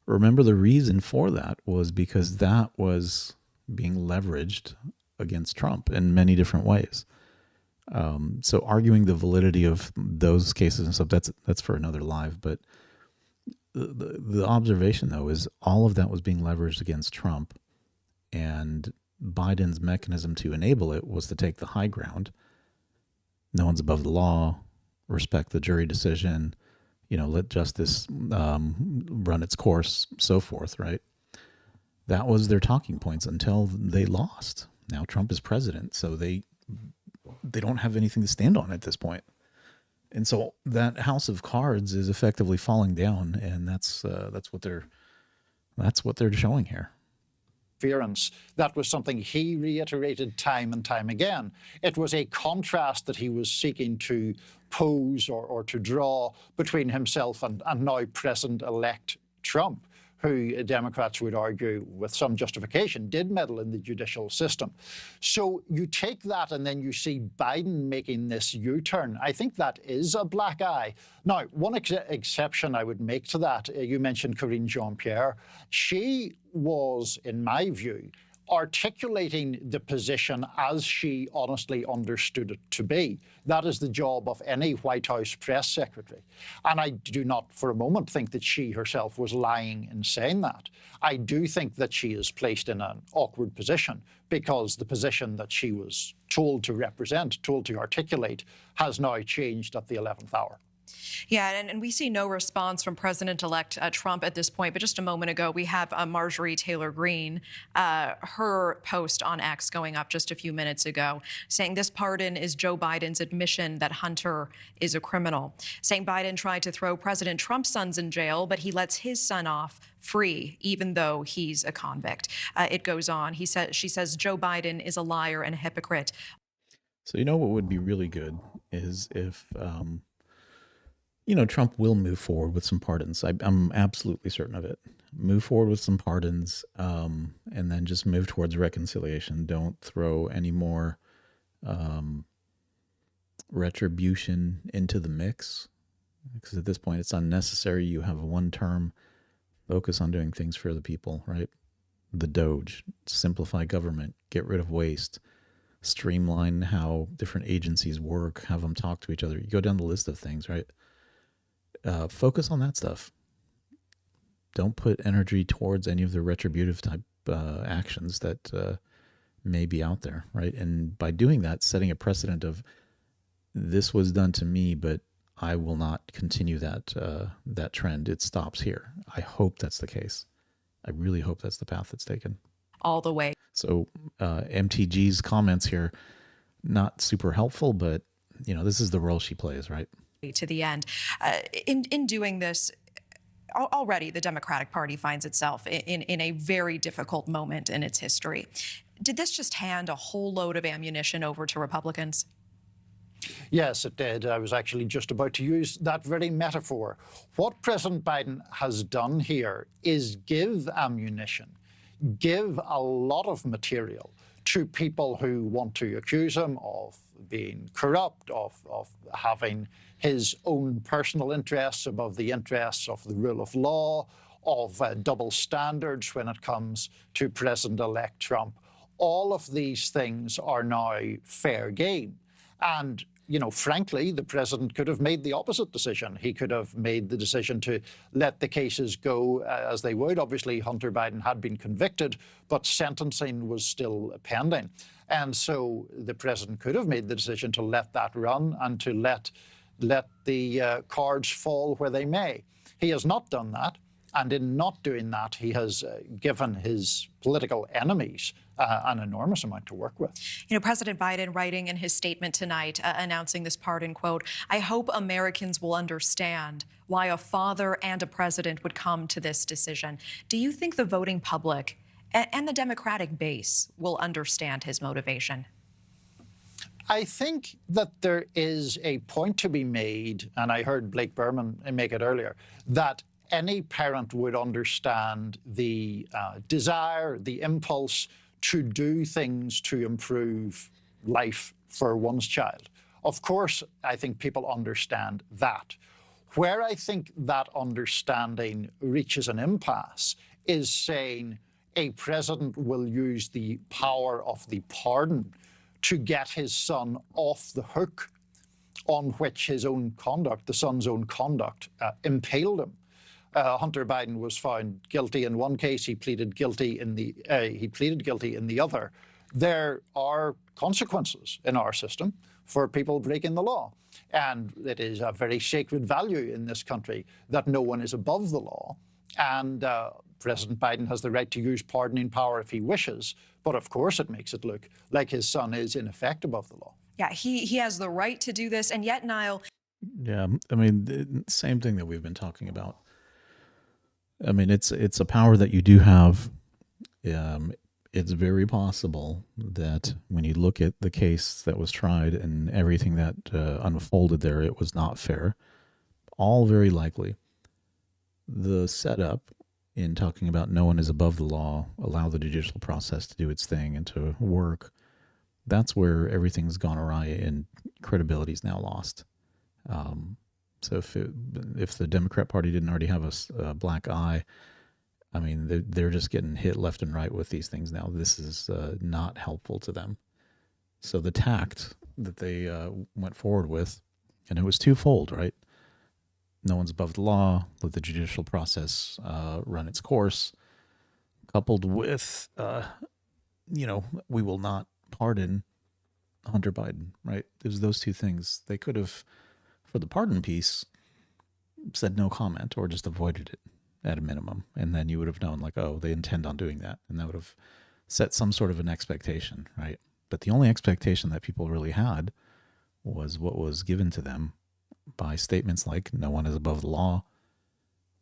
remember, the reason for that was because that was being leveraged against Trump in many different ways. So arguing the validity of those cases and stuff, that's for another live. But the observation, though, is all of that was being leveraged against Trump. And Biden's mechanism to enable it was to take the high ground. No one's above the law, respect the jury decision, let justice run its course, so forth, right? That was their talking points until they lost. Now Trump is president, so they don't have anything to stand on at this point. And so that house of cards is effectively falling down, and that's what they're showing here.
That was something he reiterated time and time again. It was a contrast that he was seeking to pose or to draw between himself and now President-elect Trump, who Democrats would argue with some justification did meddle in the judicial system. So you take that and then you see Biden making this U-turn. I think that is a black eye. Now, one exception I would make to that, you mentioned Karine Jean-Pierre. She was, in my view, articulating the position as she honestly understood it to be. That is the job of any White House press secretary. And I do not for a moment think that she herself was lying in saying that. I do think that she is placed in an awkward position because the position that she was told to represent, told to articulate, has now changed at the 11th hour.
Yeah, and we see no response from President-elect Trump at this point. But just a moment ago, we have Marjorie Taylor Greene, her post on X going up just a few minutes ago, saying this pardon is Joe Biden's admission that Hunter is a criminal, saying Biden tried to throw President Trump's sons in jail, but he lets his son off free, even though he's a convict. It goes on. She says Joe Biden is a liar and a hypocrite.
So what would be really good is if Trump will move forward with some pardons. I'm absolutely certain of it. Move forward with some pardons, and then just move towards reconciliation. Don't throw any more retribution into the mix, because at this point it's unnecessary. You have one term. Focus on doing things for the people, right? The Doge, simplify government, get rid of waste, streamline how different agencies work, have them talk to each other. You go down the list of things, right? Focus on that stuff. Don't put energy towards any of the retributive type actions that may be out there, right? And by doing that, setting a precedent of this was done to me, but I will not continue that trend. It stops here. I hope that's the case. I really hope that's the path that's taken.
All the way.
So MTG's comments here, not super helpful, but this is the role she plays, right?
To the end. In doing this, already the Democratic Party finds itself in a very difficult moment in its history. Did this just hand a whole load of ammunition over to Republicans?
Yes, it did. I was actually just about to use that very metaphor. What President Biden has done here is give ammunition, give a lot of material to people who want to accuse him of being corrupt, of having his own personal interests above the interests of the rule of law, of double standards when it comes to President-elect Trump. All of these things are now fair game. And frankly, the president could have made the opposite decision. He could have made the decision to let the cases go as they would. Obviously, Hunter Biden had been convicted, but sentencing was still pending. And so the president could have made the decision to let that run and to let the cards fall where they may. He has not done that. And in not doing that, he has given his political enemies an enormous amount to work with.
President Biden writing in his statement tonight, announcing this pardon, quote, "I hope Americans will understand why a father and a president would come to this decision." Do you think the voting public and the Democratic base will understand his motivation?
I think that there is a point to be made, and I heard Blake Berman make it earlier, that any parent would understand the desire, the impulse to do things to improve life for one's child. Of course, I think people understand that. Where I think that understanding reaches an impasse is saying a president will use the power of the pardon to get his son off the hook on which his own conduct, the son's own conduct, impaled him. Hunter Biden was found guilty in one case. He pleaded guilty in the other. There are consequences in our system for people breaking the law, and it is a very sacred value in this country that no one is above the law. And President Biden has the right to use pardoning power if he wishes, but of course it makes it look like his son is in effect above the law.
Yeah, he has the right to do this, and yet, Niall.
Yeah, I mean, the same thing that we've been talking about. I mean, it's a power that you do have. It's very possible that when you look at the case that was tried and everything that unfolded there, it was not fair. All very likely. The setup in talking about no one is above the law, allow the judicial process to do its thing and to work, that's where everything's gone awry and credibility is now lost. So if the Democrat Party didn't already have a black eye, I mean, they're just getting hit left and right with these things now. This is not helpful to them. So the tact that they went forward with, and it was twofold, right? No one's above the law, let the judicial process run its course, coupled with, we will not pardon Hunter Biden, right? It was those two things. They could have, for the pardon piece, said no comment or just avoided it at a minimum. And then you would have known, like, oh, they intend on doing that. And that would have set some sort of an expectation, right? But the only expectation that people really had was what was given to them by statements like, no one is above the law,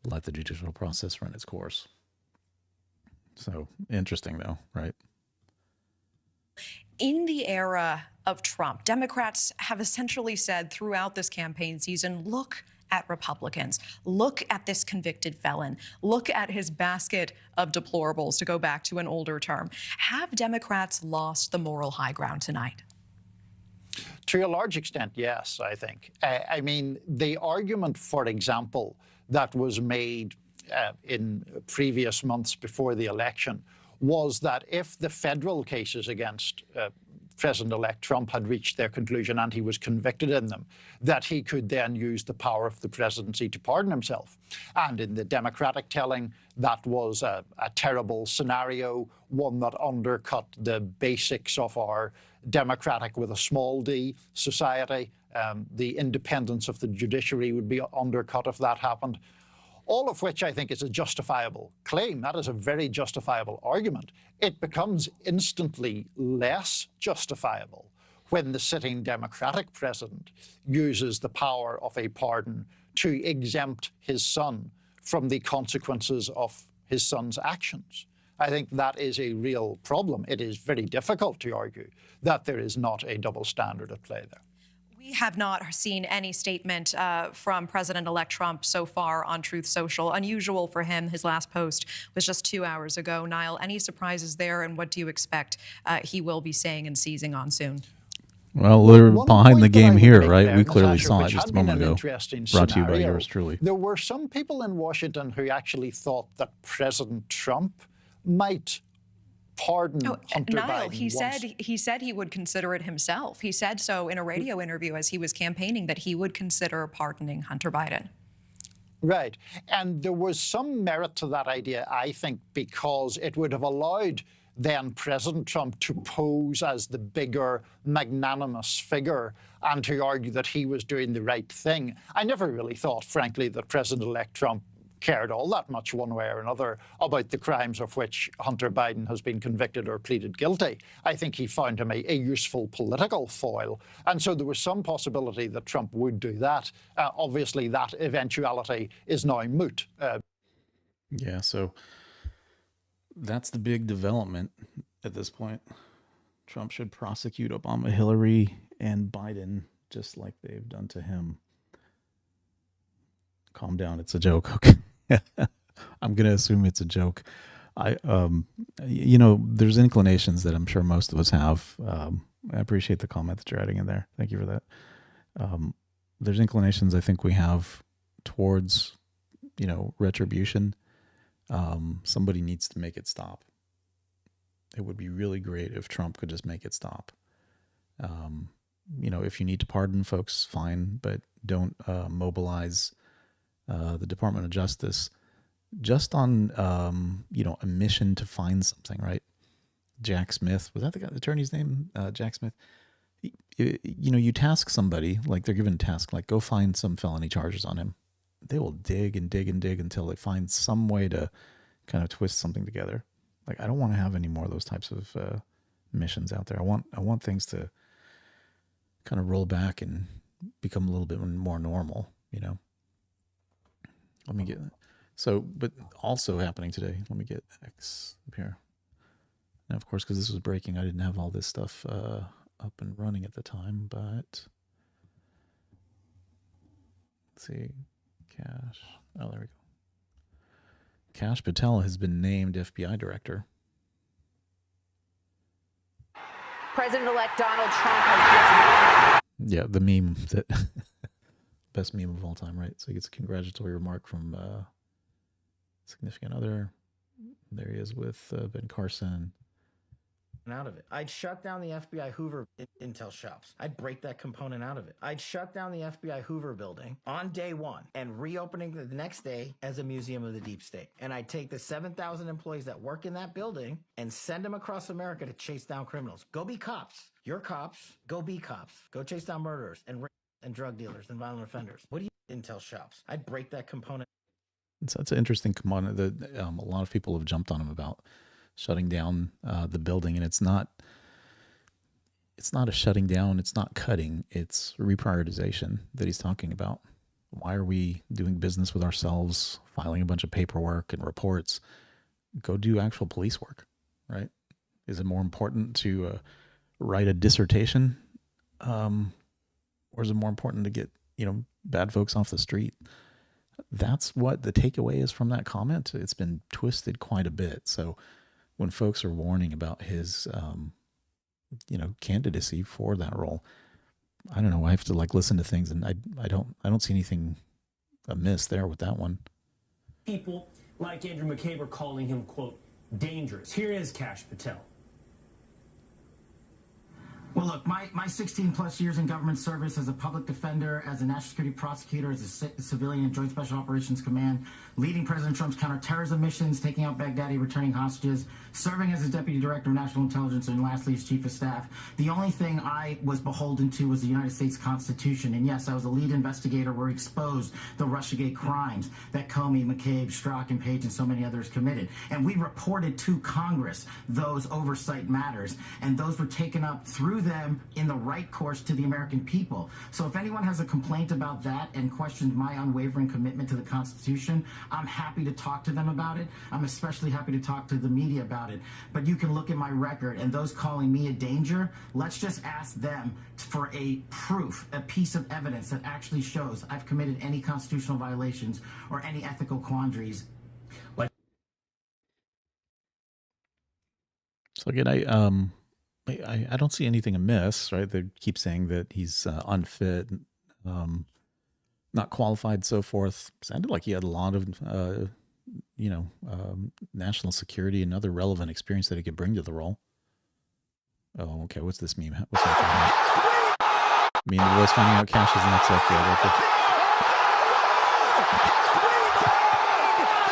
let the judicial process run its course. So interesting, though, right?
In the era of Trump, Democrats have essentially said throughout this campaign season, look at Republicans. Look at this convicted felon. Look at his basket of deplorables, to go back to an older term. Have Democrats lost the moral high ground tonight?
To a large extent, yes, I think. I mean, the argument, for example, that was made in previous months before the election was that if the federal cases against President-elect Trump had reached their conclusion and he was convicted in them, that he could then use the power of the presidency to pardon himself. And in the Democratic telling, that was a terrible scenario, one that undercut the basics of our democratic with a small d society. The independence of the judiciary would be undercut if that happened. All of which I think is a justifiable claim. That is a very justifiable argument. It becomes instantly less justifiable when the sitting Democratic president uses the power of a pardon to exempt his son from the consequences of his son's actions. I think that is a real problem. It is very difficult to argue that there is not a double standard at play there.
We have not seen any statement from President-elect Trump so far on Truth Social. Unusual for him. His last post was just 2 hours ago. Niall, any surprises there, and what do you expect he will be saying and seizing on soon?
Well, we're behind the game here, right? We clearly saw it just a moment ago. Brought to you by yours truly.
There were some people in Washington who actually thought that President Trump might pardon Hunter
Niall,
Biden.
he said he would consider it himself. He said so in a radio interview as he was campaigning, that he would consider pardoning Hunter Biden.
Right. And there was some merit to that idea, I think, because it would have allowed then President Trump to pose as the bigger, magnanimous figure and to argue that he was doing the right thing. I never really thought, frankly, that President-elect Trump cared all that much one way or another about the crimes of which Hunter Biden has been convicted or pleaded guilty. I think he found him a useful political foil. And so there was some possibility that Trump would do that. Obviously, that eventuality is now moot.
Yeah, so that's the big development at this point. Trump should prosecute Obama, Hillary, and Biden just like they've done to him. Calm down, it's a joke. Okay. I'm going to assume it's a joke. You know, there's inclinations that I'm sure most of us have. I appreciate the comment that you're adding in there. Thank you for that. There's inclinations I think we have towards, you know, retribution. Somebody needs to make it stop. It would be really great if Trump could just make it stop. You know, if you need to pardon folks, fine, but don't mobilize the Department of Justice just on, you know, a mission to find something, right? Jack Smith, was that the attorney's name? Jack Smith. You know, you task somebody, like they're given a task, like go find some felony charges on him. They will dig and dig and dig until they find some way to kind of twist something together. Like, I don't want to have any more of those types of missions out there. I want things to kind of roll back and become a little bit more normal, you know? Let me get so, but also happening today. Let me get X up here. Now, of course, because this was breaking, I didn't have all this stuff up and running at the time. But let's see, Cash. Oh, there we go. Kash Patel has been named FBI director.
President-elect Donald Trump has just...
Yeah, the meme that best meme of all time, right? So he gets a congratulatory remark from significant other. There he is with Ben Carson.
Out of it. I'd shut down the FBI Hoover intel shops. I'd break that component out of it. I'd shut down the FBI Hoover building on day one and reopening the next day as a museum of the deep state. And I'd take the 7,000 employees that work in that building and send them across America to chase down criminals. Go be cops. You're cops. Go be cops. Go chase down murderers and drug dealers and violent offenders. What do you intel shops? I'd break that component.
So that's an interesting component that a lot of people have jumped on him about. Shutting down the building, and it's not a shutting down, it's not cutting, it's reprioritization that he's talking about. Why are we doing business with ourselves, filing a bunch of paperwork and reports? Go do actual police work, right? Is it more important to write a dissertation, or is it more important to get bad folks off the street. That's what the takeaway is from that comment. It's been twisted quite a bit. So when folks are warning about his, candidacy for that role, I don't know. I have to listen to things, and I don't see anything amiss there with that one.
People like Andrew McCabe are calling him, quote, dangerous. Here is Kash Patel.
Well, look, my 16 plus years in government service as a public defender, as a national security prosecutor, as a civilian in Joint Special Operations Command, leading President Trump's counterterrorism missions, taking out Baghdadi, returning hostages, serving as his deputy director of national intelligence, and lastly as chief of staff. The only thing I was beholden to was the United States Constitution. And yes, I was a lead investigator where he exposed the Russiagate crimes that Comey, McCabe, Strzok, and Page, and so many others committed. And we reported to Congress those oversight matters, and those were taken up through them in the right course to the American people. So if anyone has a complaint about that and questions my unwavering commitment to the Constitution, I'm happy to talk to them about it. I'm especially happy to talk to the media about it. But you can look at my record, and those calling me a danger, let's just ask them for a proof, a piece of evidence that actually shows I've committed any constitutional violations or any ethical quandaries.
So again, I don't see anything amiss, right? They keep saying that he's unfit, not qualified, so forth. Sounded like he had a lot of, national security and other relevant experience that he could bring to the role. Oh, okay. What's this meme? What's that? The boys finding out Cash is next up.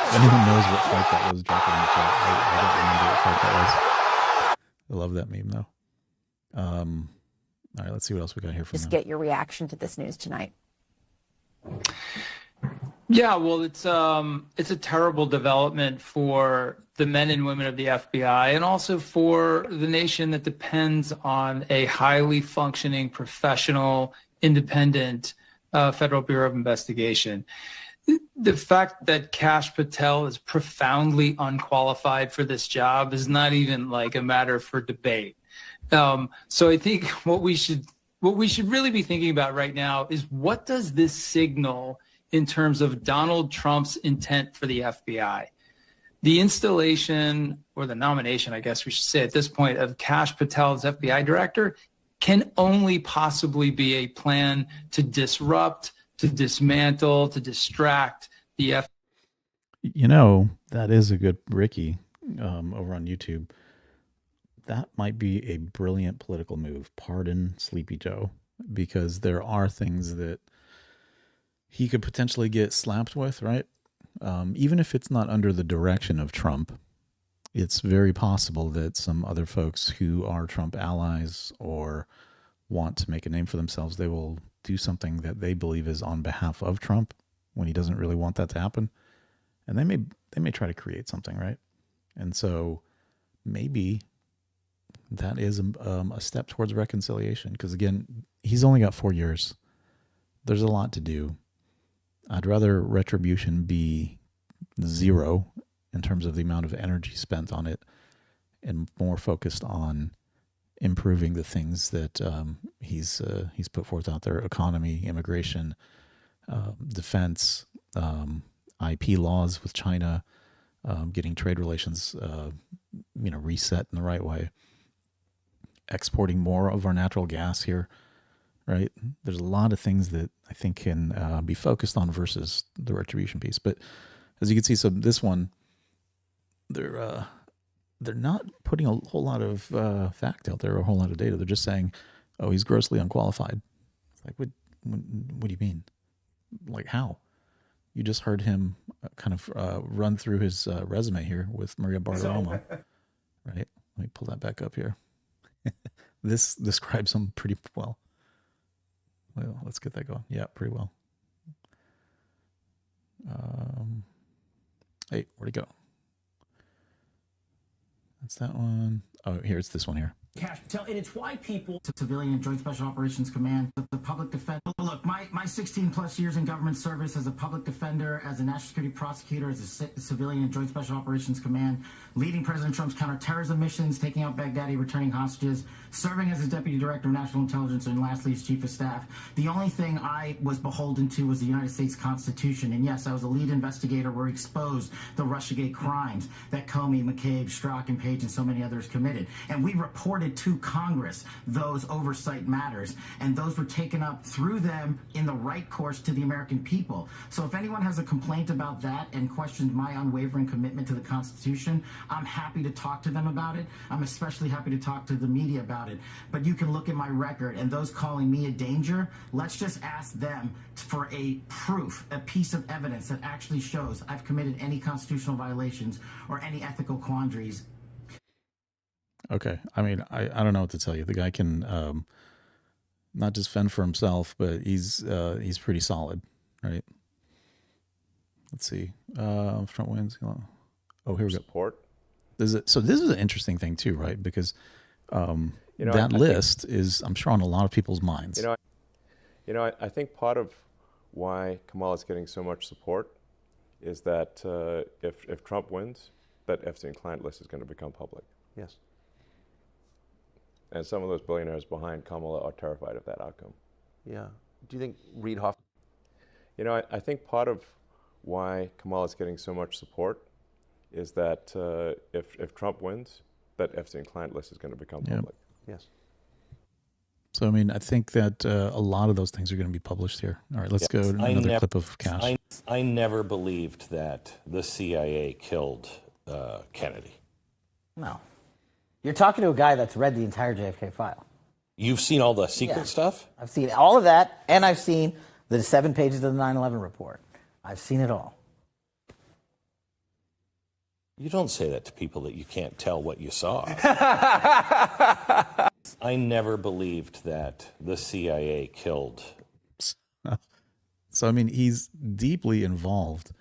If anyone knows what fight that was, drop it in the chat. I don't remember what fight that was. I love that meme though. All right, let's see what else we got here from
Just get your reaction to this news tonight.
Yeah, well, it's a terrible development for the men and women of the FBI and also for the nation that depends on a highly functioning, professional, independent Federal Bureau of Investigation. The fact that Kash Patel is profoundly unqualified for this job is not even a matter for debate. So I think what we should really be thinking about right now is what does this signal in terms of Donald Trump's intent for the FBI? The installation, or the nomination, I guess we should say at this point, of Kash Patel as FBI director can only possibly be a plan to disrupt, to dismantle, to distract the FBI.
That is a good Ricky over on YouTube. That might be a brilliant political move. Pardon Sleepy Joe, because there are things that he could potentially get slapped with, right? Even if it's not under the direction of Trump, it's very possible that some other folks who are Trump allies or want to make a name for themselves, they will do something that they believe is on behalf of Trump when he doesn't really want that to happen. And they may try to create something, right? And so maybe that is a step towards reconciliation. Because again, he's only got 4 years. There's a lot to do. I'd rather retribution be 0 in terms of the amount of energy spent on it and more focused on improving the things that he's put forth out there: economy, immigration, defense, IP laws with China, getting trade relations reset in the right way, exporting more of our natural gas here, right? There's a lot of things that I think can be focused on versus the retribution piece. But as you can see, so this one, they're not putting a whole lot of fact out there or a whole lot of data. They're just saying, oh, he's grossly unqualified. It's like, what do you mean? Like, how? You just heard him kind of run through his resume here with Maria Bartiromo, right? Let me pull that back up here. This describes him pretty well. Well, let's get that going. Yeah, pretty well. Hey, where'd it go? That's that one. Oh, here, it's this one here.
And it's why people... Civilian and Joint Special Operations Command, the public defender. Look, my 16 plus years in government service as a public defender, as a national security prosecutor, as a civilian in Joint Special Operations Command, leading President Trump's counterterrorism missions, taking out Baghdadi, returning hostages, serving as his Deputy Director of National Intelligence, and lastly as Chief of Staff. The only thing I was beholden to was the United States Constitution. And yes, I was a lead investigator where he exposed the Russiagate crimes that Comey, McCabe, Strzok, and Page, and so many others committed. And we reported to Congress those oversight matters, and those were taken up through them in the right course to the American people. So if anyone has a complaint about that and questions my unwavering commitment to the Constitution, I'm happy to talk to them about it. I'm especially happy to talk to the media about it. But you can look at my record, and those calling me a danger, let's just ask them for a proof, a piece of evidence that actually shows I've committed any constitutional violations or any ethical quandaries.
Okay. I mean, I don't know what to tell you. The guy can not just fend for himself, but he's pretty solid, right? Let's see. Trump wins. Oh, here we go.
Support.
So this is an interesting thing too, right? Because that
I
list is, I'm sure, on a lot of people's minds.
I think part of why Kamala is getting so much support is that if Trump wins, that Epstein client list is going to become public.
Yes.
And some of those billionaires behind Kamala are terrified of that outcome.
Yeah. Do you think Reid Hoffman?
I think part of why Kamala is getting so much support is that if Trump wins, that Epstein client list is going to become public.
Yes.
So, I mean, I think that a lot of those things are going to be published here. All right, let's go to another clip of Cash.
I never believed that the CIA killed Kennedy.
No. You're talking to a guy that's read the entire JFK file.
You've seen all the secret stuff?
I've seen all of that, and I've seen the 7 pages of the 9/11 report. I've seen it all.
You don't say that to people that you can't tell what you saw. I never believed that the CIA killed.
So, I mean, he's deeply involved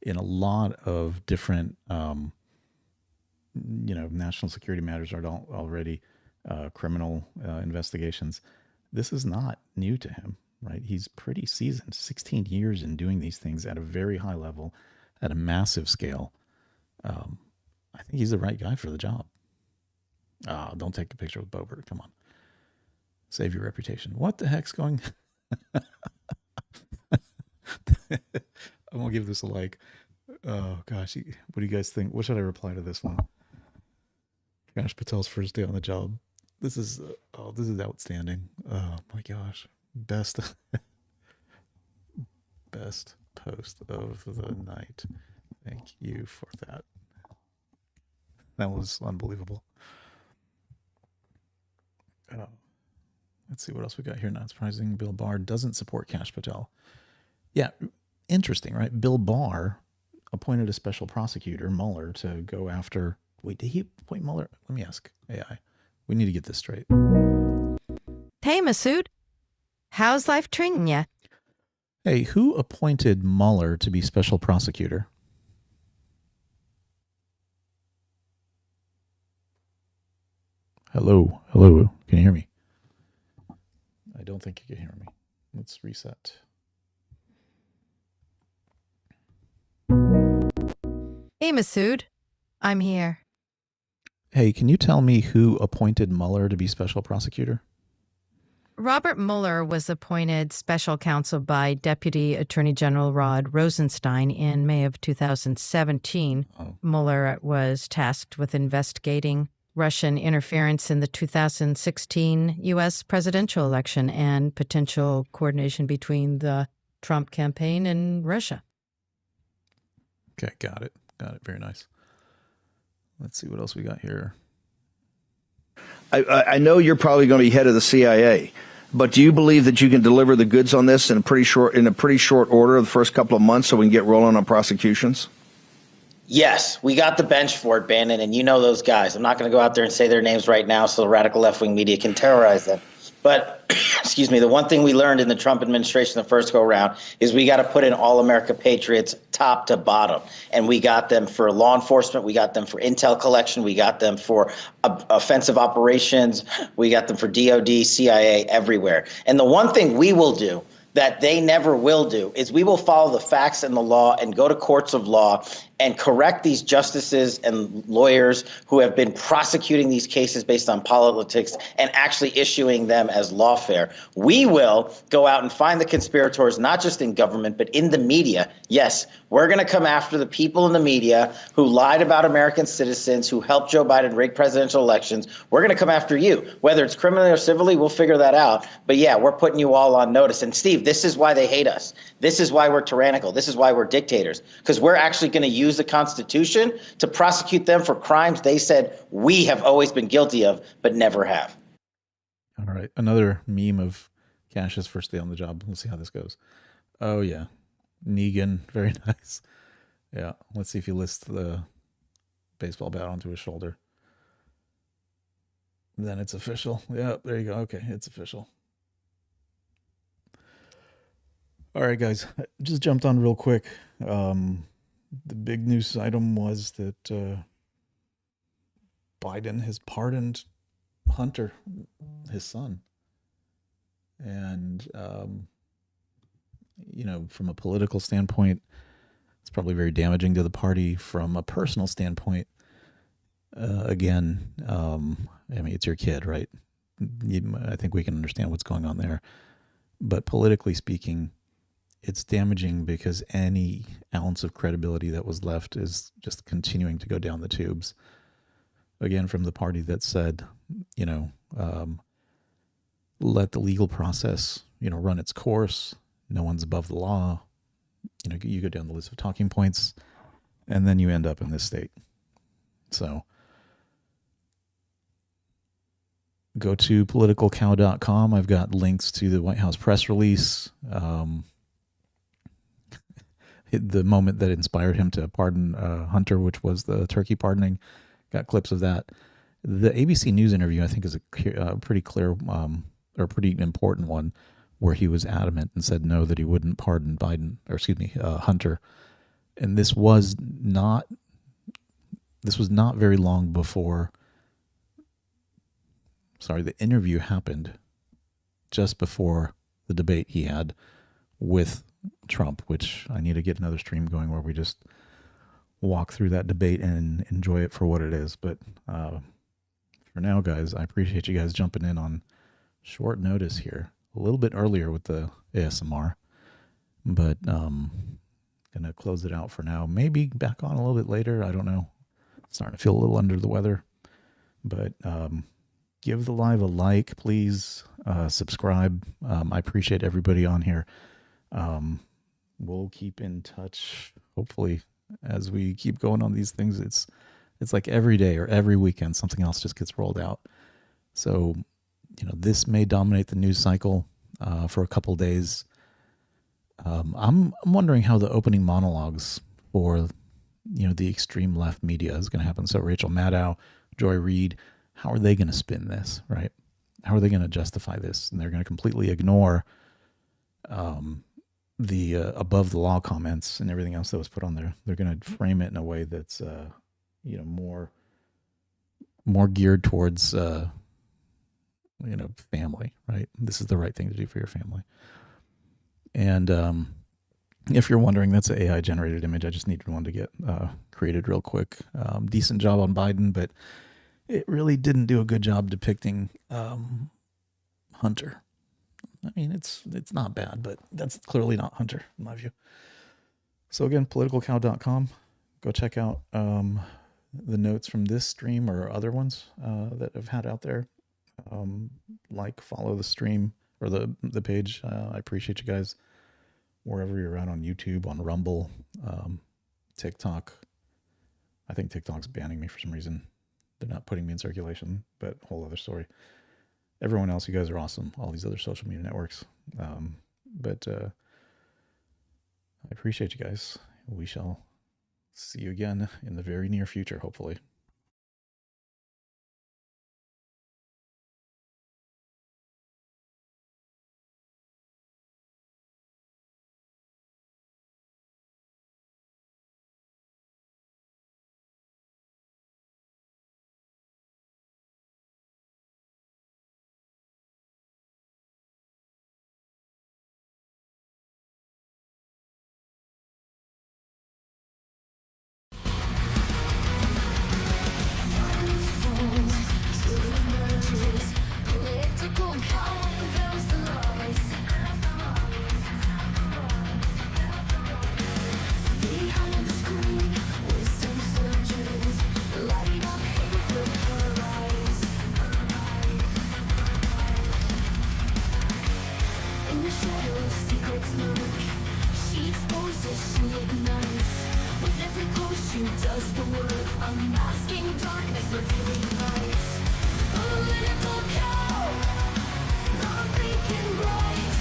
in a lot of different, national security matters are already criminal investigations. This is not new to him, right? He's pretty seasoned, 16 years in doing these things at a very high level, at a massive scale. I think he's the right guy for the job. Don't take a picture with Boebert. Come on. Save your reputation. What the heck's going on? I'm going to give this a like. Oh, gosh. What do you guys think? What should I reply to this one? Gosh, Patel's first day on the job. This is outstanding. Oh, my gosh. Best post of the night. Thank you for that. That was unbelievable. Let's see what else we got here. Not surprising. Bill Barr doesn't support Kash Patel. Yeah, interesting, right? Bill Barr appointed a special prosecutor, Mueller, to go after... Wait, did he appoint Mueller? Let me ask AI. We need to get this straight.
Hey, Masood. How's life treating ya?
Hey, who appointed Mueller to be special prosecutor? Hello. Can you hear me? I don't think you can hear me. Let's reset.
Hey, Masood. I'm here.
Hey, can you tell me who appointed Mueller to be special prosecutor?
Robert Mueller was appointed special counsel by Deputy Attorney General Rod Rosenstein in May of 2017. Mueller was tasked with investigating Russian interference in the 2016 U.S. presidential election and potential coordination between the Trump campaign and Russia.
Okay, got it. Very nice. Let's see what else we got here.
I know you're probably going to be head of the CIA, but do you believe that you can deliver the goods on this in a pretty short order of the first couple of months so we can get rolling on prosecutions?
Yes, we got the bench for it, Bannon, and you know those guys. I'm not going to go out there and say their names right now so the radical left-wing media can terrorize them. But excuse me, the one thing we learned in the Trump administration the first go around is we got to put in all America patriots top to bottom. And we got them for law enforcement. We got them for intel collection. We got them for offensive operations. We got them for DOD, CIA, everywhere. And the one thing we will do that they never will do is we will follow the facts and the law and go to courts of law and correct these justices and lawyers who have been prosecuting these cases based on politics and actually issuing them as lawfare. We will go out and find the conspirators, not just in government, but in the media. Yes, we're going to come after the people in the media who lied about American citizens, who helped Joe Biden rig presidential elections. We're going to come after you. Whether it's criminally or civilly, we'll figure that out. But yeah, we're putting you all on notice. And Steve, this is why they hate us. This is why we're tyrannical. This is why we're dictators, because we're actually going to use the Constitution to prosecute them for crimes they said we have always been guilty of, but never have.
All right. Another meme of Cash's first day on the job. We'll see how this goes. Oh, yeah. Negan. Very nice. Yeah. Let's see if he lists the baseball bat onto his shoulder. Then it's official. Yeah, there you go. Okay, it's official. All right, guys. I just jumped on real quick. The big news item was that Biden has pardoned Hunter, his son. And, you know, from a political standpoint, it's probably very damaging to the party. From a personal standpoint, again, I mean, it's your kid, right? I think we can understand what's going on there. But politically speaking, it's damaging because any ounce of credibility that was left is just continuing to go down the tubes. Again, from the party that said, you know, let the legal process, you know, run its course. No one's above the law. You know, you go down the list of talking points, and then you end up in this state. So go to PoliticalCow.com. I've got links to the White House press release. The moment that inspired him to pardon Hunter, which was the turkey pardoning, got clips of that. The ABC News interview, I think, is a pretty clear or pretty important one, where he was adamant and said no, that he wouldn't pardon Hunter. And this was not very long before. Sorry, the interview happened just before the debate he had with Trump, which I need to get another stream going where we just walk through that debate and enjoy it for what it is. But for now, guys, I appreciate you guys jumping in on short notice here, a little bit earlier with the ASMR, but gonna close it out for now. Maybe back on a little bit later. I don't know. Starting to feel a little under the weather, but give the live a like, please. Subscribe. I appreciate everybody on here. We'll keep in touch, hopefully, as we keep going on these things. It's like every day or every weekend something else just gets rolled out. So, you know, this may dominate the news cycle for a couple days. I'm wondering how the opening monologues for, you know, the extreme left media is going to happen. So Rachel Maddow, Joy Reid, how are they going to spin this, right? How are they going to justify this? And they're going to completely ignore the above the law comments and everything else that was put on there. They're going to frame it in a way that's, you know, more geared towards, you know, family, right? This is the right thing to do for your family. And if you're wondering, that's an AI generated image. I just needed one to get created real quick. Decent job on Biden, but it really didn't do a good job depicting Hunter. I mean, it's not bad, but that's clearly not Hunter, in my view. So again, PoliticalCow.com. Go check out the notes from this stream or other ones that I've had out there. Follow the stream or the page. I appreciate you guys wherever you're at, on YouTube, on Rumble, TikTok. I think TikTok's banning me for some reason. They're not putting me in circulation, but whole other story. Everyone else, you guys are awesome. All these other social media networks. But I appreciate you guys. We shall see you again in the very near future, hopefully.
Unmasking darkness, revealing light. Political cow, not thinking right.